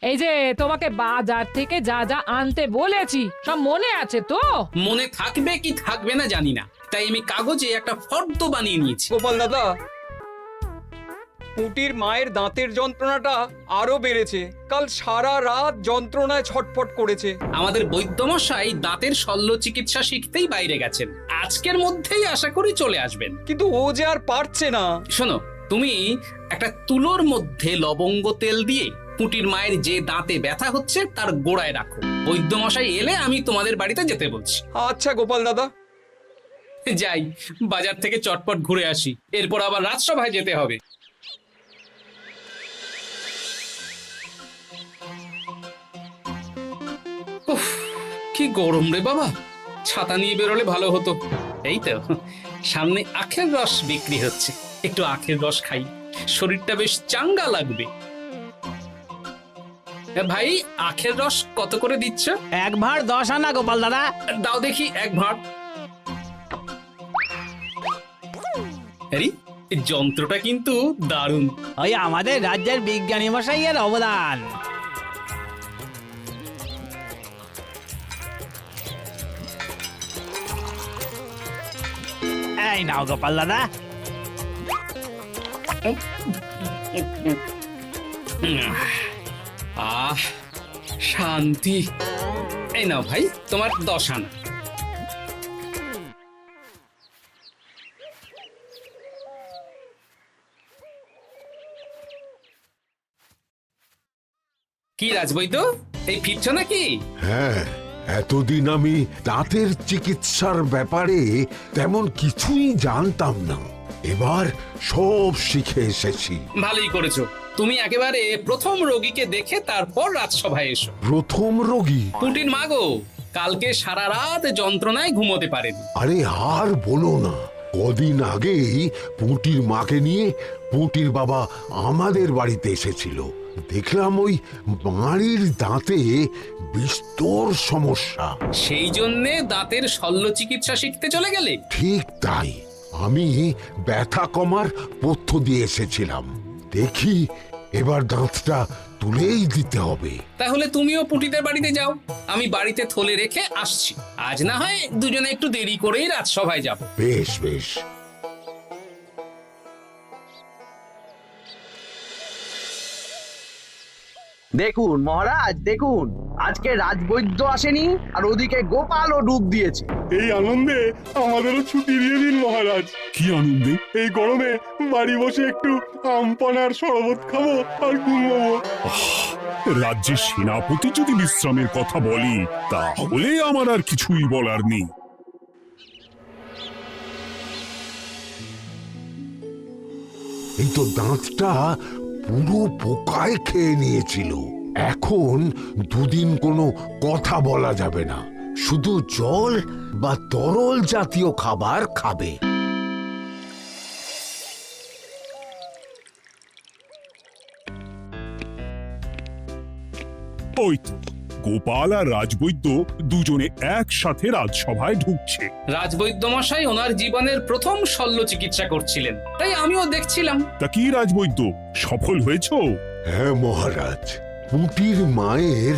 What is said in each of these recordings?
এই যে তোমাকে বাজার থেকে যা যা আনতে বলেছি সব মনে আছে তো? মনে থাকবে কি থাকবে না জানি না, তাই আমি কাগজে একটা ফর্দ বানিয়ে নিয়েছি। গোপাল দাদা, পুটির মায়ের দাঁতের যন্ত্রণাটা আরো বেড়েছে। কাল সারা রাত যন্ত্রণায় ছটফট করেছে। আমাদের বৈদ্যমশাই দাঁতের শল্য চিকিৎসা শিখতেই বাইরে গেছেন, আজকের মধ্যেই আশা করি চলে আসবেন। কিন্তু ও যে আর পারছে না। শোনো, তুমি একটা তুলোর মধ্যে লবঙ্গ তেল দিয়ে পুটির মায়ের যে দাঁতে ব্যথা হচ্ছে তার গোড়ায় রাখো। বৈদ্যমশাই এলে আমি তোমাদের বাড়িতে যেতে বলছি। আচ্ছা গোপাল দাদা। যাই, বাজার থেকে চটপট ঘুরে আসি, এরপর আবার রাজসভায় যেতে হবে। উফ, কি গরম রে বাবা, ছাতা নিয়ে বেরোলে ভালো হতো। এই তো সামনে আখের রস বিক্রি হচ্ছে, একটু আখের রস খাই, শরীরটা বেশ চাঙ্গা লাগবে। ভাই, আখের রস কত করে দিচ্ছ? 1 ভাঁড় 10 আনা গোপাল দাদা। দাও দেখি 1 ভাঁড়। আরে, এই যন্ত্রটা কিন্তু দারুণ। ওই আমাদের রাজ্যের বিজ্ঞানী মশাইয়ের অবদান। এই নাও গোপাল দাদা। আহ, শান্তি। এই নাও ভাই, তোমার 10 আনা। কি রাজবৈদ্য, এই ফিরছ নাকি? হ্যাঁ, এতদিন আমি দাঁতের চিকিৎসার ব্যাপারে তেমন কিছুই জানতাম না, এবার সব শিখে এসেছি। ভালোই করেছো, তুমি একেবারে প্রথম রোগীকে দেখে তারপর রাজসভায় এসো। প্রথম রোগী? পুটির মা গো, কালকে সারা রাত যন্ত্রণায় ঘুমোতে পারেনি। আরে আর বলো না, কদিন আগেই পুঁটির মাকে নিয়ে পুঁটির বাবা আমাদের বাড়িতে এসেছিল। দেখলাম ওই বাড়ির দাঁতে বিস্তর সমস্যা। সেই জন্যে দাঁতের শল্য চিকিৎসা শিখতে চলে গেলে? ঠিক তাই, আমি ব্যথা কমার পথ্য দিয়ে এসেছিলাম। দেখি এবার দাঁতটা তুলেই দিতে হবে। তাহলে তুমিও পুটিদের বাড়িতে যাও, আমি বাড়িতে থলে রেখে আসছি। আজ না হয় দুজনে একটু দেরি করেই রাজসভায় যাব। বেশ বেশ। দেখুন মহারাজ, দেখুন আজকে রাজবৈদ্য আসেনি, আর ওদিকে গোপালও ডুব দিয়েছে। এই আনন্দে আমাদেরও ছুটি দিয়ে দিন মহারাজ। কি আনন্দে? এই গরমে বাড়ি বসে একটু আমপানার শরবত খাবো আর ঘুমবো। রাজ্যের সেনাপতি যদি বিশ্রামের কথা বলি, তাহলে আমার আর কিছুই বলার নেই। এই তো দাঁতটা পুরো পোকায় খেয়ে নিয়েছিল। এখন দুদিন কোনো কথা বলা যাবে না, শুধু জল বা তরল জাতীয় খাবার খাবে। ওই তো গোপাল আর রাজবৈদ্য দুজনে একসাথে রাজসভায় ঢুকছে। রাজবৈদ্য মশাই ওনার জীবনের প্রথম শল্য চিকিৎসা করছিলেন, তাই আমিও দেখছিলাম। তা কি রাজবৈদ্য, সফল হয়েছো? হ্যাঁ মহারাজ, পুঁটির মায়ের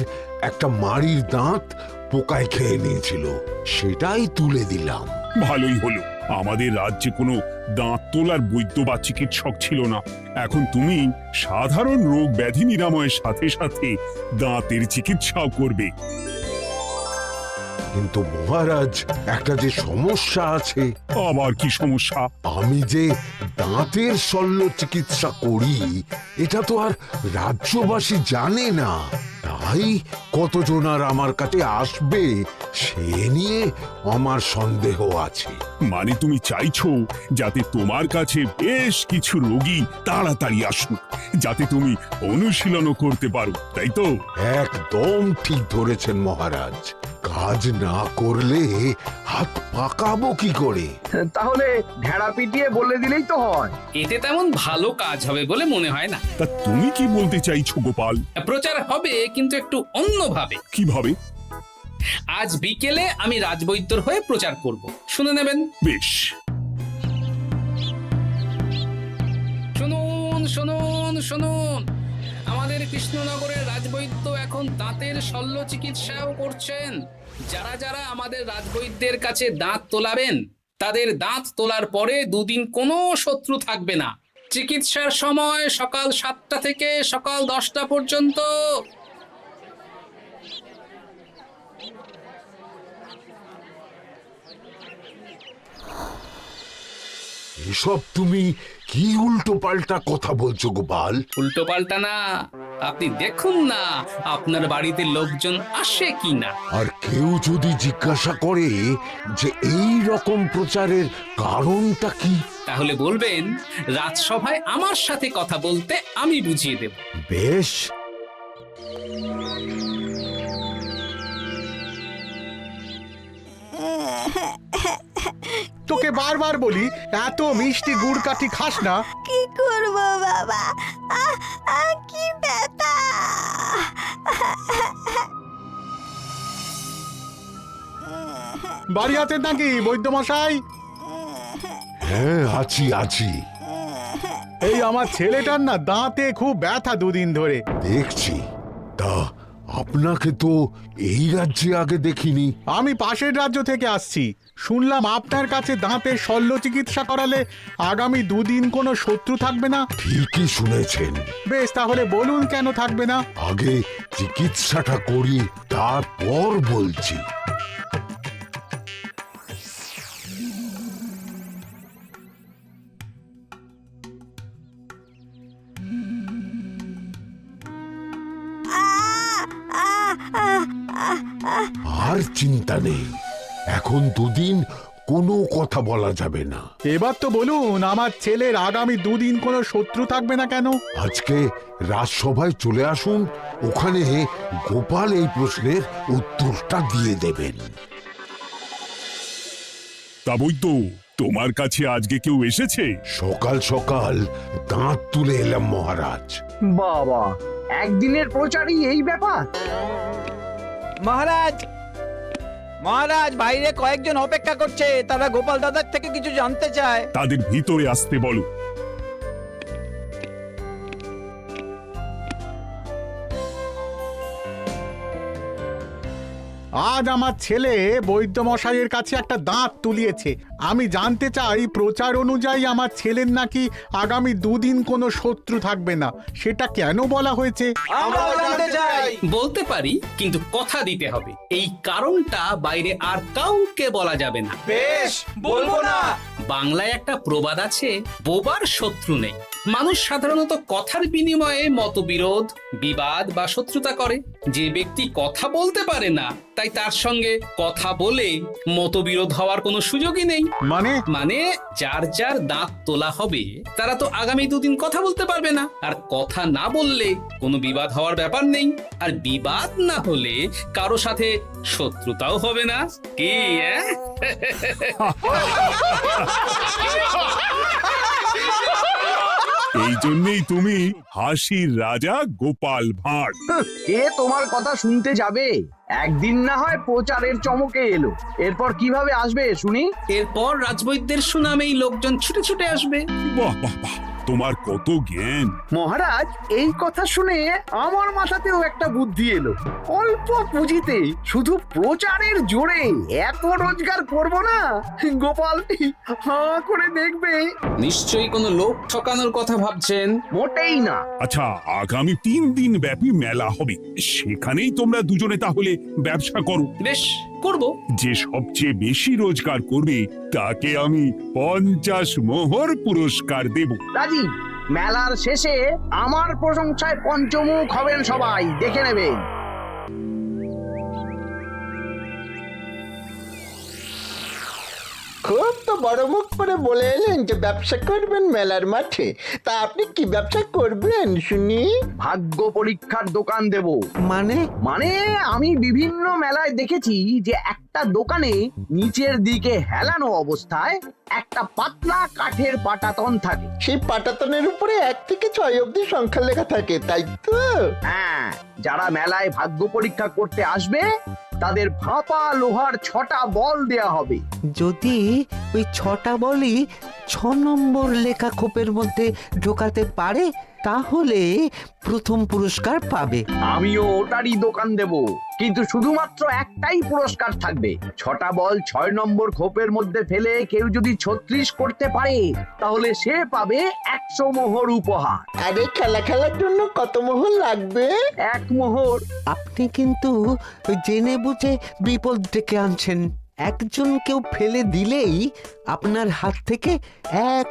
একটা মাড়ির দাঁত পোকায় খেয়ে নিয়েছিল, সেটাই তুলে দিলাম। ভালোই হলো, আমাদের রাজ্যে কোনো দাঁত তোলার বৈদ্য বা চিকিৎসক ছিল না। এখন তুমি সাধারণ রোগ ব্যাধি নিরাময়ের সাথে সাথে দাঁতের চিকিৎসাও করবে। কিন্তু মহারাজ, একটা যে সমস্যা আছে। আবার কি সমস্যা? আমি যে দাঁতের শল্য চিকিৎসা করি এটা তো আর রাজ্যবাসী জানে না, তাই কতজন আর আমার কাছে আসবে সে নিয়ে আমার সন্দেহ আছে। মানে তুমি চাইছো যাতে তোমার কাছে বেশ কিছু রোগী তাড়াতাড়ি আসুক, যাতে তুমি অনুশীলনও করতে পারো, তাই তো? একদম ঠিক ধরেছেন মহারাজ, কাজ না করলে হাত পাকাবো কি করে? তাহলে ঢেড়া পিটিয়ে বলে দিলেই তো হয়। এতে তেমন ভালো কাজ হবে বলে মনে হয় না। তা তুমি কি বলতে চাইছো গোপাল? প্রচার হবে, কিন্তু একটু অন্যভাবে। কিভাবে? আজ বিকেলে আমি রাজবৈদ্যর হয়ে প্রচার করব, শুনে নেবেন। বেশ। শুনুন শুনুন শুনুন, আমাদের কৃষ্ণনগরের রাজবৈদ্য এখন দাঁতের শল্য চিকিৎসাও করছেন। যারা যারা আমাদের রাজবৈদ্যের কাছে দাঁত তোলাবেন তাদের দাঁত তোলার পরে দুদিন কোনো শত্রু থাকবে না। চিকিৎসার সময় সকাল 7টা থেকে সকাল 10টা পর্যন্ত। এসব তুমি কি উল্টো পাল্টা কথা বলছো গোপাল? উল্টো পাল্টা না, আপনি দেখুন না আপনার বাড়িতে লোকজন আসে কি না। আর কেউ যদি জিজ্ঞাসা করে যে এই রকম প্রচারের কারণটা কি, তাহলে বলবেন রাজসভায় আমার সাথে কথা বলতে আমি বুঝিয়ে দেব। বেশ। তোকে বারবার বলি এত মিষ্টি গুড় কাঠি খাস না। কি করব বাবা, কি ব্যথা। বাড়ি আছেন নাকি বৈদ্যমশাই? হ্যাঁ, আছি আছি। এই আমার ছেলেটার না দাঁতে খুব ব্যথা দুদিন ধরে। দেখছি। তা আপনাকে তো এই রাজ্যে আগে দেখিনি। আমি পাশের রাজ্য থেকে আসছি। শুনলাম আপনার কাছে দাঁতের শল্য চিকিৎসা করালে আগামী দুদিন কোনো শত্রু থাকবে না। ঠিকই শুনেছেন। বেশ, তাহলে বলুন কেন থাকবে না? আগে চিকিৎসাটা করি, তারপর বলছি। আর চিন্তা নেই, এখন দুদিন কোনো কথা বলা যাবে না। এবার তো বলুন আমার ছেলের আগামী দুদিন কোনো শত্রু থাকবে না কেন? আজকে রাজসভায় চলে আসুন, ওখানে গোপাল এই প্রশ্নের উত্তরটা দিয়ে দেবেন। তা বৈদ্য, তোমার কাছে আজকে কেউ এসেছে? সকাল সকাল দাঁত তুলে এলাম মহারাজ। বাবা, একদিনের প্রচারই এই ব্যাপার? মহারাজ, মহারাজ, বাইরে কয়েকজন অপেক্ষা করছে, তারা গোপাল দাদার থেকে কিছু জানতে চায়। তাদের ভিতরে আসতে বলো। আজ আমার ছেলে বৈদ্যমশাইয়ের কাছে একটা দাঁত তুলিয়েছে। আমি জানতে চাই প্রচার অনুযায়ী আমার ছেলের নাকি আগামী দুদিন কোনো শত্রু থাকবে না, সেটা কেন বলা হয়েছে? বলতে পারি, কিন্তু কথা দিতে হবে এই কারণটা বাইরে আর কাউকে বলা যাবে না। বেশ, বলবো না। বাংলায় একটা প্রবাদ আছে, বোবার শত্রু নেই। মানুষ সাধারণত কথার বিনিময়ে মতবিরোধ, বিবাদ বা শত্রুতা করে। যে ব্যক্তি কথা বলতে পারে না, তাই তার সঙ্গে কথা বলে মতবিরোধ হওয়ার কোনো সুযোগই নেই। মানে যার যার দাঁত তোলা হবে তারা তো আগামী দুদিন কথা বলতে পারবে না। আর কথা না বললে কোনো বিবাদ হওয়ার ব্যাপার নেই। আর বিবাদ না হলে কারো সাথে শত্রুতাও হবে না। কি এই জন্যই তুমি হাসির রাজা গোপাল ভাঁড়। কে তোমার কথা শুনতে যাবে? একদিন না হয় প্রচারের চমকে এলো, এরপর কিভাবে আসবে শুনি? এরপর রাজবৈদ্যের সুনামেই লোকজন ছুটে ছুটে আসবে। বাহ বাহ বাহ, তোমার কত জ্ঞান! মহারাজ, এই কথা শুনে আমার মাথাতেও একটা বুদ্ধি এলো। অল্প পুঁজিতে শুধু প্রচারের জোরে এত রোজগার করব না, গোপাল হাঁ করে দেখবে। নিশ্চয়ই কোনো লোক ঠকানোর কথা ভাবছেন। মোটেই না। আচ্ছা, আগামী 3 দিন ব্যাপী মেলা হবে, সেখানেই তোমরা দুজনে তাহলে ব্যবসা করো। বেশ, করব। যে সবচেয়ে বেশি রোজগার করবে তাকে আমি 50 মোহর পুরস্কার দেব। রাজি। মেলার শেষে আমার প্রশংসায় পঞ্চমুখ হবেন সবাই, দেখে নেবেন। খুব তো বড় মুখ করে বলে এলেন যে ব্যবসা করবেন মেলার মাঠে। তা আপনি কি ব্যবসা করবেন শুনি? ভাগ্য পরীক্ষার দোকান দেব। মানে আমি বিভিন্ন মেলায় দেখেছি যে একটা দোকানে নিচের দিকে হেলানো অবস্থায় একটা পাতলা কাঠের পাটাতন থাকে। সেই পাটাতনের উপরে 1 থেকে 6 অবধি সংখ্যা লেখা থাকে, তাই তো? হ্যাঁ, যারা মেলায় ভাগ্য পরীক্ষা করতে আসবে তাদের ফাঁপা লোহার 6টা বল দেয়া হবে। যদি ওই 6টা বলই 6 নম্বর লেখা খোপের মধ্যে ঢোকাতে পারে তাহলে প্রথম পুরস্কার পাবে। আমিও ওটারই দোকান দেব, কিন্তু শুধুমাত্র একটাই পুরস্কার থাকবে। 6টা বল 6 নম্বর খোপের মধ্যে ফেলে কেউ যদি 36 করতে পারে তাহলে সে পাবে 100 মোহর উপহার। আরে খেলার জন্য কত মোহর লাগবে? 1 মোহর। আপনি কিন্তু জেনে বুঝে বিপদ ডেকে আনছেন। একজন কেউ ফেলে দিলেই আপনার হাত থেকে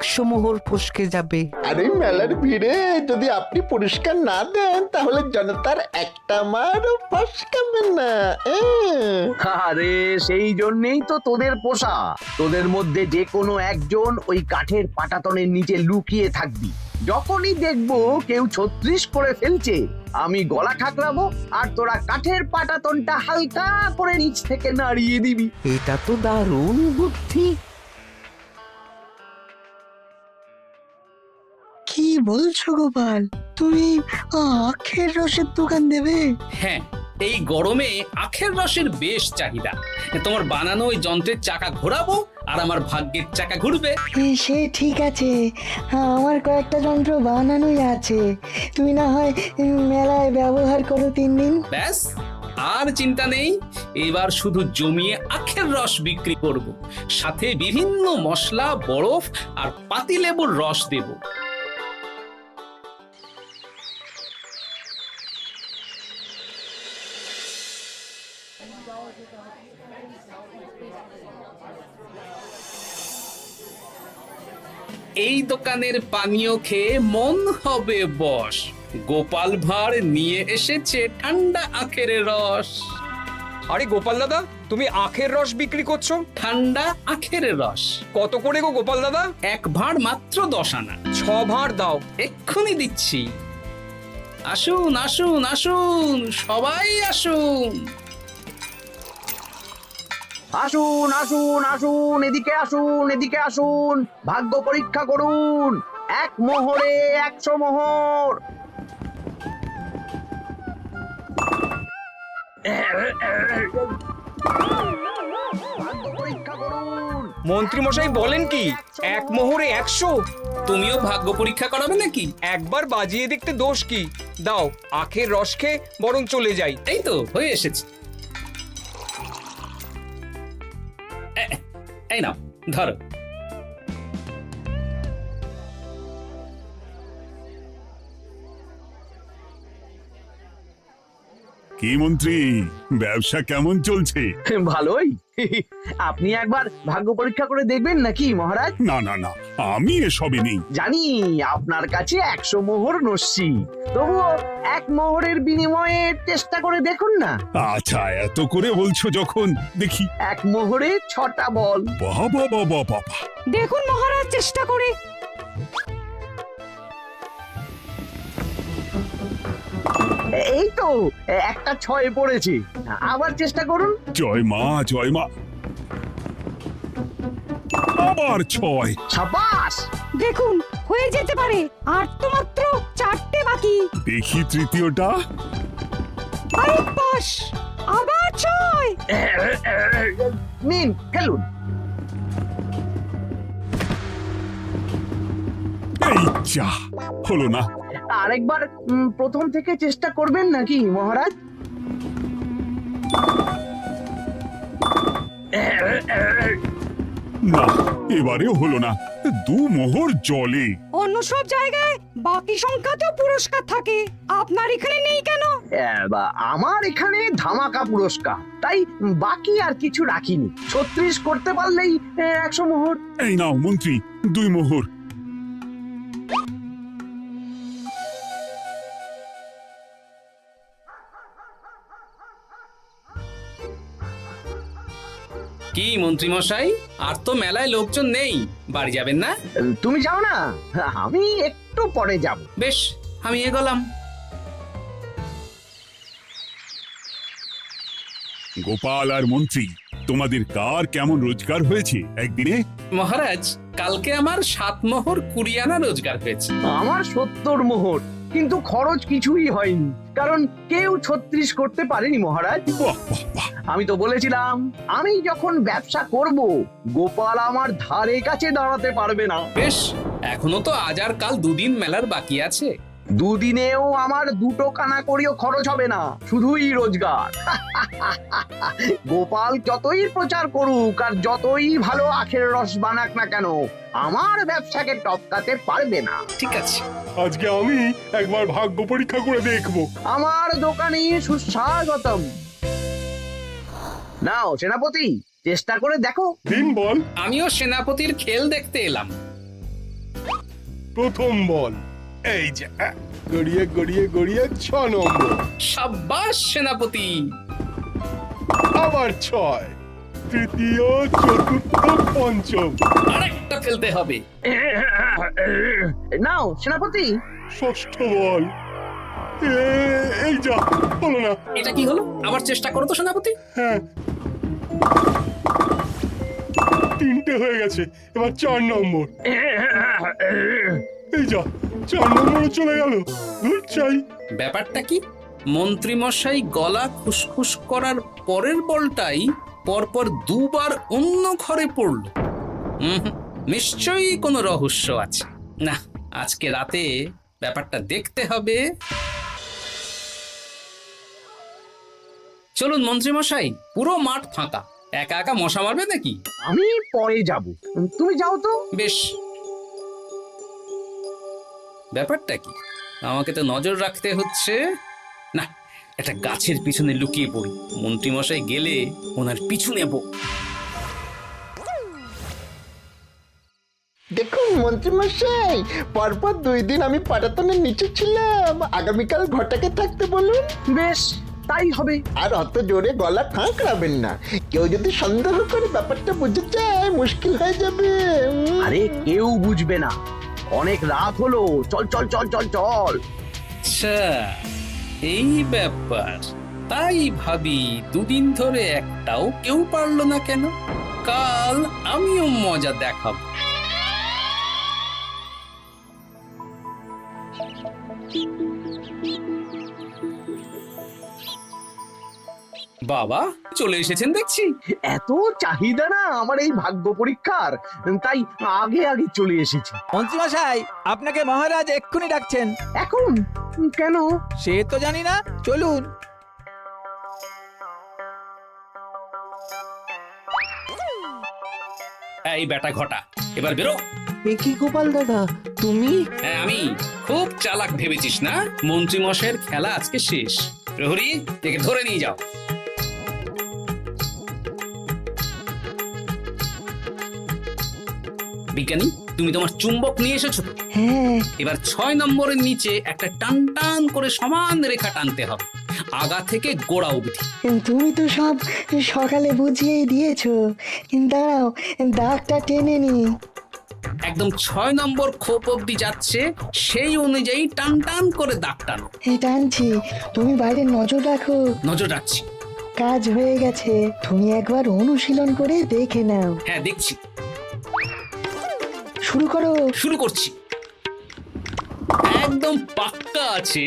100 মোহর ফসকে যাবে। আরে মেলার ভিড়ে যদি আপনি পুরস্কার না দেন তাহলে জনতার একটা মারও ফসকাবে না। আরে সেই জন্যই তো তোদের পোষা। তোদের মধ্যে যে কোনো একজন ওই কাঠের পাটাতনের নিচে লুকিয়ে থাকবি। যখনই দেখবো কেউ 36 করে ফেলছে, আমি গলা খাকলাবো আর তোরা কাঠের পাটাতনটা হালকা করে নিচ থেকে নাড়িয়ে দিবি। এটা তো দারুণ বুদ্ধি। কি বলছো গোপাল, তুমি আখের রসের দোকান দেবে? হ্যাঁ, এই গরমে আখের রসের বেশ চাহিদা। তোমার বানানো ওই যন্ত্রের চাকা ঘোরাবো আর আমার ভাগ্যের চাকা ঘুরবে। সে ঠিক আছে, আমার কয়েকটা যন্ত্র বানানোই আছে। তুমি না হয় মেলায় ব্যবহার করো 3 দিন। ব্যাস, আর চিন্তা নেই। এবার শুধু জমিয়ে আখের রস বিক্রি করব, সাথে বিভিন্ন মশলা, বরফ আর পাতিলেবুর রস দেব। এই দোকানের পানীয় খেয়ে মন হবে বশ। গোপাল ভাঁড় নিয়ে এসেছে ঠান্ডা আখের রস। আরে গোপাল দাদা, তুমি আখের রস বিক্রি করছো? ঠান্ডা আখের রস কত করে গো গোপাল দাদা? 1 ভাঁড় মাত্র 10 আনা। 6 ভাঁড় দাও। এক্ষুনি দিচ্ছি। আসুন আসুন আসুন, সবাই আসুন। আসুন আসুন আসুন, এদিকে আসুন, এদিকে আসুন, ভাগ্য পরীক্ষা করুন। 1 মোহরে 100 মোহর। ভাগ্য পরীক্ষা করুন। মন্ত্রী মশাই বলেন কি 1 মোহরে 100? তুমিও ভাগ্য পরীক্ষা করাবে নাকি? একবার বাজিয়ে দেখতে দোষ কি? দাও, আখের রস খেয়ে বরং চলে যাই। এই তো হয়ে এসেছে। এই নাও, ধরো। কি মন্ত্রী, ব্যবসা কেমন চলছে? ভালোই। আপনি একবার ভাগ্য পরীক্ষা করে দেখবেন নাকি মহারাজ? না না না, আমি এসবে নেই। জানি আপনার কাছে 100 মোহর নস্যি, তবুও 1 মোহরের বিনিময়ে চেষ্টা করে দেখুন না। আচ্ছা, এত করে বলছো যখন, দেখি। 1 মোহরে 6টা বল। বাবা বাবা বাবা, দেখুন মহারাজ চেষ্টা করে। এই তো একটা 6 পড়েছে, আবার চেষ্টা করুন। জয় মা জয় মা। আবার 6। সাবাস। দেখুন হয়ে যেতে পারে, আর তো মাত্র 4টে বাকি। দেখি তৃতীয়টা। আরে পাস, আবার 6। নিন, ফেলুন। এই যা, হলো না। আরেকবার প্রথম থেকে চেষ্টা করবেন নাকি মহারাজ? না, এবারেও হলো না। 2 মোহর জলে। অন্য সব জায়গায় বাকি সংখ্যাতেও পুরস্কার থাকে, আপনার এখানে নেই কেন? আমার এখানে ধামাকা পুরস্কার, তাই বাকি আর কিছু রাখিনি। 36 করতে পারলেই 100 মোহর। এই নাও মন্ত্রী, 2 মোহর। কি মন্ত্রী মশাই, আর তো মেলায় লোকজন নেই, বাড়ি যাবেন না? তুমি যাও না, আমি একটু পরে যাব। বেশ, আমি এগোলাম। গোপাল আর মন্ত্রী, তোমাদের কার কেমন রোজগার হয়েছে একদিনে? মহারাজ, কালকে আমার 7 মোহর 20 আনা রোজগার হয়েছে। আমার 70 মোহর, কিন্তু খরচ কিছুই হয়নি, কারণ কেউ 36 করতে পারেনি মহারাজ। বাহ বাহ বাহ, আমি তো বলেছিলাম আমি যখন ব্যবসা করব, গোপাল আমার ধারে কাছে দাঁড়াতে পারবে না। বেশ, এখনো তো আজ আর কাল 2 দিন মেলার বাকি আছে। দুদিনেও আমার 2 কানা করিও খরচ হবে না, শুধুই রোজগার। গোপাল যতই প্রচার করুক আর যতই ভালো আখের রস বানাক না কেন, আমার ব্যবসাকে টপকাতে পারবে না। ঠিক আছে, আজকে আমি একবার ভাগ্য পরীক্ষা করে দেখব। আমার দোকানে সুস্বাগতম। নাও সেনাপতি, চেষ্টা করে দেখো। দিন বল। আমিও সেনাপতির খেল দেখতে এলাম। প্রথম বল, এই যে গড়িয়ে গড়িয়ে গড়িয়ে 6 নম্বর, সাব্বাস সেনাপতি। আবার 6, তৃতীয়, চতুর্থ, পঞ্চম। আরেকটা ফেলতে হবে। নাও সেনাপতি, ষষ্ঠ বল, এই যা, হলো না। এটা কি হলো? আবার চেষ্টা করো তো সেনাপতি। হ্যাঁ, 3টে হয়ে গেছে, এবার 4 নম্বর। এই যা, 4 নম্বরে চলে গেল। ধুর চাই। ব্যাপারটা কি? মন্ত্রী মশাই গলা খুসখুস করার পরের বলটাই পরপর 2 বার অন্য ঘরে পড়ল। নিশ্চয়ই কোনো রহস্য আছে। না, আজকে রাতে ব্যাপারটা দেখতে হবে। চলুন মন্ত্রী মশাই, পুরো মাঠ ফাঁকা, একা একা মশা মারবে নাকি? আমি পরে যাব, তুমি যাও তো। বেশ। ব্যাপারটা কি? আমাকে তো নজর রাখতে হচ্ছে। না, একটা গাছের পিছনে লুকিয়ে পড়ি, মন্ত্রী মশাই গেলে ওনার পিছু নেব। দেখুন মন্ত্রীমশাই, পরপর 2 দিন আমি পাটাতনের নিচে ছিলাম। আগামীকাল ঘটাকে থাকতে বলুন। বেশ, তাই হবে। আর অত জোরে গলা খাঁকড়াবেন না, কেউ যদি সন্দেহ করে ব্যাপারটা বুঝে যায় মুশকিল হয়ে যাবে। আরে কেউ বুঝবে না, অনেক রাত হলো, চল চল চল চল চল। আচ্ছা, এই ব্যাপার। তাই ভাবি 2 দিন ধরে একটাও কেউ পারলো না কেন? কাল আমিও মজা দেখাবো। বাবা চলে এসেছেন দেখছি। এত চাহিদা না আমার এই ভাগ্য পরীক্ষার, তাই আগে আগে চলে এসেছি। মন্ত্রীমশাই, আপনাকে মহারাজ এক্ষুনি ডাকছেন। এখন কেন? সে তো জানি না, চলুন। এই বেটা ঘটা, এবার বেরো। এ কি গোপাল দাদা, তুমি? হ্যাঁ আমি। খুব চালাক ভেবেছিস না? মন্ত্রী মশাইয়ের খেলা আজকে শেষ। প্রহরী, একে ধরে নিয়ে যাও। বিজ্ঞানী, তুমি তোমার চুম্বক নিয়ে এসেছো তো? হ্যাঁ, এবার 6 নম্বরের নিচে একটা টান টান করে সমান রেখা টানতে হবে, আগা থেকে গোড়া অবধি। তুমি তো সব সকালে বুঝিয়েই দিয়েছো। দাঁড়াও, দাগটা টেনে নি। একদম 6 নম্বর খোপ অবধি যাচ্ছে, সেই অনুযায়ী টান টান করে দাগ টানো। টানছি, তুমি বাইরে নজর রাখো। নজর রাখছি। কাজ হয়ে গেছে, তুমি একবার অনুশীলন করে দেখে নাও। হ্যাঁ দেখছি। শুরু করো। শুরু করছি। একদম পাক্কা আছে।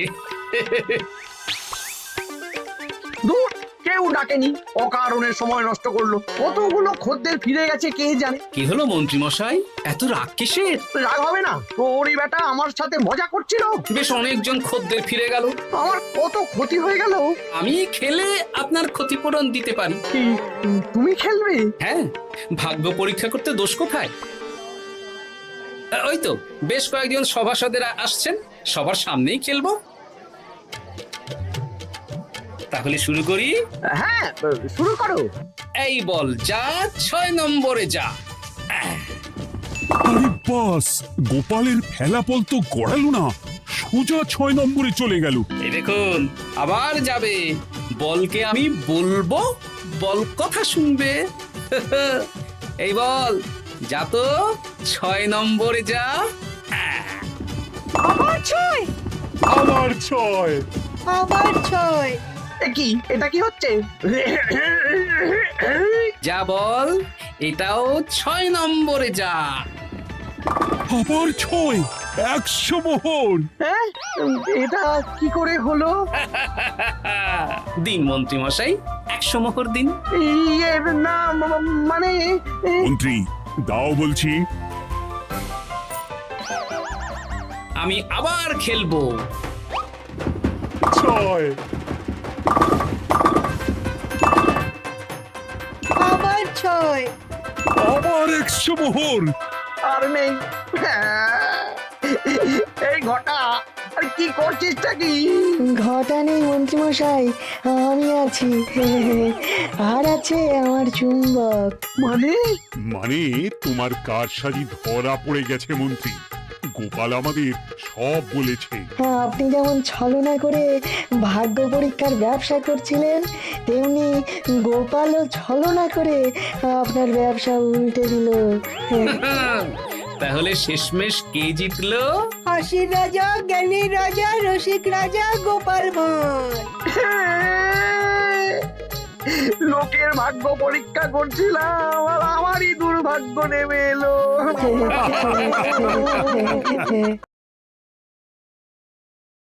দূর, কেউ ডাকেনি, অকারণে সময় নষ্ট করলো। কতগুলো খদ্দের ফিরে গেছে কে জানে। কি হলো মন্ত্রী মশাই, এত রাগ কিসের? রাগ হবে না, ওরই বেটা আমার সাথে মজা করছিল। বেশ অনেকজন খদ্দের ফিরে গেল, আমার কত ক্ষতি হয়ে গেল। আমি খেলে আপনার ক্ষতিপূরণ দিতে পারি। কি তুমি খেলবে? হ্যাঁ, ভাগ্য পরীক্ষা করতে দোষ কোথায়? ওই তো বেশ কয়েকজন সভাসদেরা আসছেন, সবার সামনেই খেলবো। তাহলে শুরু করি। হ্যাঁ, শুরু করো। এই বল যা, 6 নম্বরে যা। আরে বাস, গোপালের ফেলাপল তো গড়ালো না, সোজা 6 নম্বরে চলে গেল। এই দেখুন, আবার যাবে। বলকে আমি বলবো, বল কথা শুনবে। এই বল যা তো, 6 নম্বরে যা। আবার 6, আবার 6। আবার 6। কি এটা কি হচ্ছে? যা বল, এটাও 6 নম্বরে যা। আবার 6, 100 মোহর। হ্যাঁ, এটা কি করে হলো? দিন মন্ত্রী মশাই, 100 মোহর দিন। ইয়ে না, মানে মন্ত্রী দাও বলছি। আমি আবার খেলবো। ছয়। আবার 6। আবার 100 মোহর। আর নেই। এই ঘটা, আরে কি করছিসটা কি? ঘটা নেই মন্ত্রীমশাই, আমি আছি। আর আছে আমার চুম্বক। মানে মানে তোমার কারসাজি ধরা পড়ে গেছে মন্ত্রী। গোপাল আমাদের সব বলেছে। হ্যাঁ, আপনি যেমন ছলনা করে ভাগ্য পরীক্ষার ব্যবসা করছিলেন, তেমনি গোপালও ছলনা করে আপনার ব্যবসা উল্টে দিল। তাহলে শেষমেশ কে জিতলো? হাসির রাজা, জ্ঞানীর রাজা, রসিক রাজা গোপাল ভাঁড়। লোকের ভাগ্য পরীক্ষা করছিলাম আর আমারই দুর্ভাগ্য নেমে এলো।